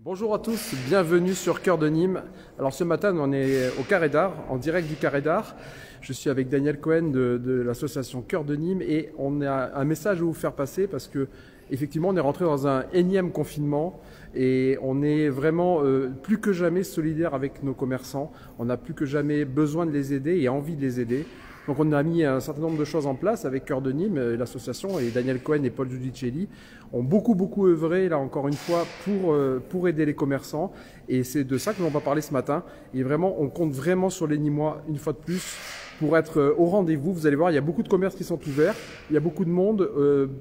Bonjour à tous, bienvenue sur Cœur de Nîmes. Alors ce matin, on est au Carré d'Art, en direct du Carré d'Art. Je suis avec Daniel Cohen de l'association Cœur de Nîmes et on a un message à vous faire passer parce que effectivement, on est rentré dans un énième confinement et on est vraiment plus que jamais solidaire avec nos commerçants. On a plus que jamais besoin de les aider et envie de les aider. Donc on a mis un certain nombre de choses en place avec Cœur de Nîmes, l'association, et Daniel Cohen et Paul Giudicelli ont beaucoup œuvré, là encore une fois, pour aider les commerçants. Et c'est de ça que l'on va parler ce matin. Et vraiment, on compte vraiment sur les Nîmois, une fois de plus, pour être au rendez-vous. Vous allez voir, il y a beaucoup de commerces qui sont ouverts, il y a beaucoup de monde,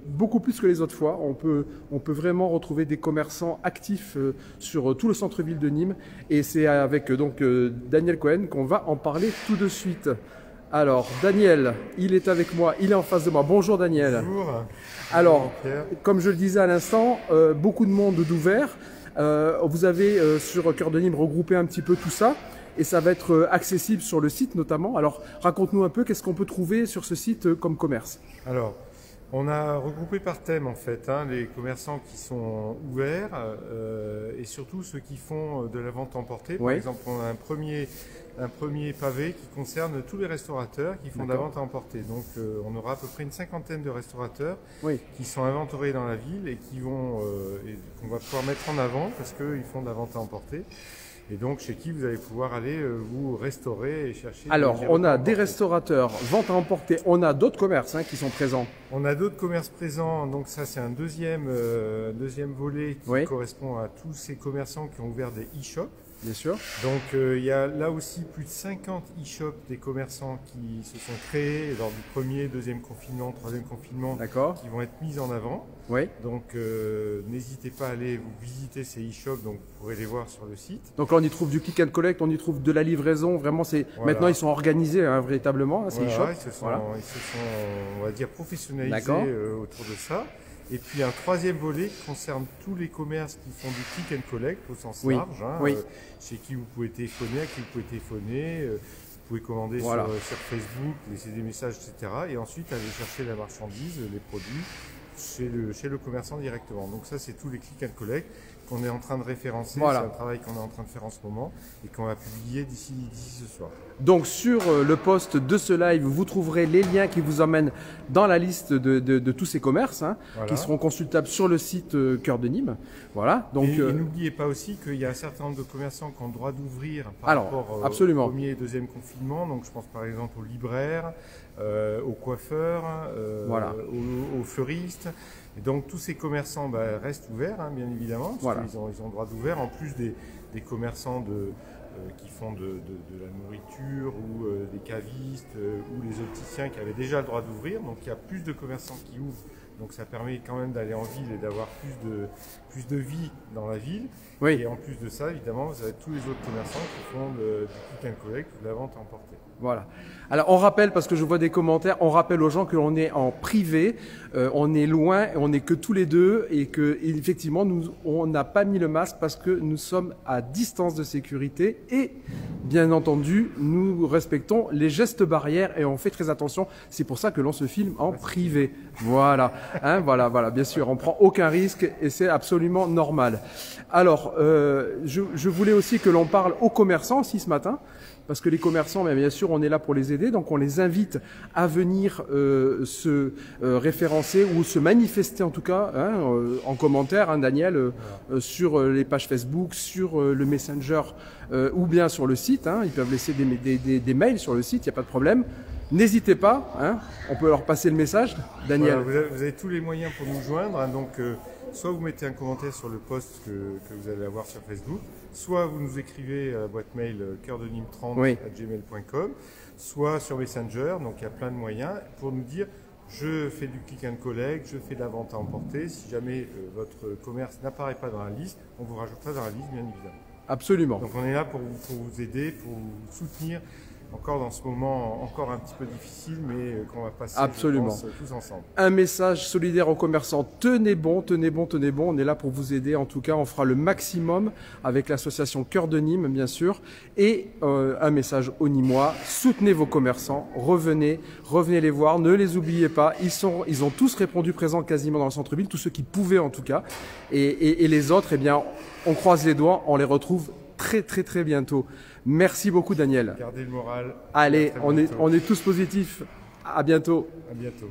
beaucoup plus que les autres fois. On peut vraiment retrouver des commerçants actifs sur tout le centre-ville de Nîmes. Et c'est avec Daniel Cohen qu'on va en parler tout de suite. Alors, Daniel, il est avec moi, il est en face de moi. Bonjour Daniel. Bonjour. Alors, comme je le disais à l'instant, beaucoup de monde d'ouvert. Vous avez sur Cœur de Nîmes regroupé un petit peu tout ça et ça va être accessible sur le site notamment. Alors, raconte-nous un peu qu'est-ce qu'on peut trouver sur ce site comme commerce. Alors, on a regroupé par thème en fait les commerçants qui sont ouverts et surtout ceux qui font de la vente emportée. Par exemple, on a un premier pavé qui concerne tous les restaurateurs qui font de la vente à emporter. Donc on aura à peu près une cinquantaine de restaurateurs qui sont inventoriés dans la ville et qu'on va pouvoir mettre en avant parce qu'ils font de la vente à emporter. Et donc, chez qui vous allez pouvoir aller vous restaurer et chercher. Alors, on a des restaurateurs, vente à emporter, on a d'autres commerces qui sont présents. On a d'autres commerces présents, donc ça c'est un deuxième volet qui correspond à tous ces commerçants qui ont ouvert des e-shops. Bien sûr. Donc il y a là aussi plus de 50 e-shops des commerçants qui se sont créés lors du premier, deuxième confinement, troisième confinement, qui vont être mis en avant. Donc n'hésitez pas à aller vous visiter ces e-shops, donc vous pourrez les voir sur le site. Donc là on y trouve du click and collect, on y trouve de la livraison, vraiment maintenant ils sont organisés véritablement, ces e-shops. Ils se sont, on va dire, professionnalisés autour de ça. Et puis un troisième volet qui concerne tous les commerces qui font du click and collect au sens large, chez qui vous pouvez téléphoner, à qui vous pouvez téléphoner, vous pouvez commander sur Facebook, laisser des messages, etc. Et ensuite aller chercher la marchandise, les produits chez le commerçant directement. Donc ça c'est tous les click and collect qu'on est en train de référencer, c'est un travail qu'on est en train de faire en ce moment et qu'on va publier d'ici ce soir. Donc sur le post de ce live, vous trouverez les liens qui vous emmènent dans la liste de tous ces commerces qui seront consultables sur le site Cœur de Nîmes. Voilà. Donc, et n'oubliez pas aussi qu'il y a un certain nombre de commerçants qui ont le droit d'ouvrir par rapport au premier et deuxième confinement. Donc je pense par exemple aux libraires, aux coiffeurs, aux fleuristes. Et donc tous ces commerçants restent ouverts, bien évidemment, parce qu'ils ont le droit d'ouvrir, en plus des commerçants qui font de la nourriture ou des cavistes ou les opticiens qui avaient déjà le droit d'ouvrir. Donc il y a plus de commerçants qui ouvrent, donc ça permet quand même d'aller en ville et d'avoir plus de vie dans la ville. Et en plus de ça, évidemment, vous avez tous les autres commerçants qui font du click and collect ou de la vente à emporter. Voilà. Alors on rappelle, parce que je vois des commentaires, on rappelle aux gens que l'on est en privé, on est loin, on n'est que tous les deux et que effectivement on n'a pas mis le masque parce que nous sommes à distance de sécurité et bien entendu nous respectons les gestes barrières et on fait très attention. C'est pour ça que l'on se filme en privé. Voilà. Voilà. Bien sûr, on prend aucun risque et c'est absolument normal. Alors je voulais aussi que l'on parle aux commerçants aussi ce matin. Parce que les commerçants, bien sûr, on est là pour les aider. Donc, on les invite à venir se référencer ou se manifester, en tout cas, en commentaire, Daniel, sur les pages Facebook, sur le Messenger ou bien sur le site. Ils peuvent laisser des mails sur le site, il n'y a pas de problème. N'hésitez pas, on peut leur passer le message. Daniel. Voilà, vous avez tous les moyens pour nous joindre. Donc, soit vous mettez un commentaire sur le post que vous allez avoir sur Facebook, soit vous nous écrivez à la boîte mail coeurdenimes30@gmail.com, soit sur Messenger, donc il y a plein de moyens pour nous dire je fais du click and collect, je fais de la vente à emporter. Si jamais votre commerce n'apparaît pas dans la liste, on vous rajoutera dans la liste, bien évidemment. Absolument. Donc on est là pour vous aider, pour vous soutenir. Encore dans ce moment, encore un petit peu difficile, mais qu'on va passer je pense, tous ensemble. Un message solidaire aux commerçants. Tenez bon. On est là pour vous aider. En tout cas, on fera le maximum avec l'association Cœur de Nîmes, bien sûr. Et un message aux Nîmois. Soutenez vos commerçants. Revenez les voir. Ne les oubliez pas. Ils ont tous répondu présents quasiment dans le centre-ville. Tous ceux qui pouvaient, en tout cas. Et les autres, eh bien, On croise les doigts, on les retrouve très bientôt. Merci beaucoup Daniel. Gardez le moral. Allez, on est tous positifs. À bientôt. À bientôt.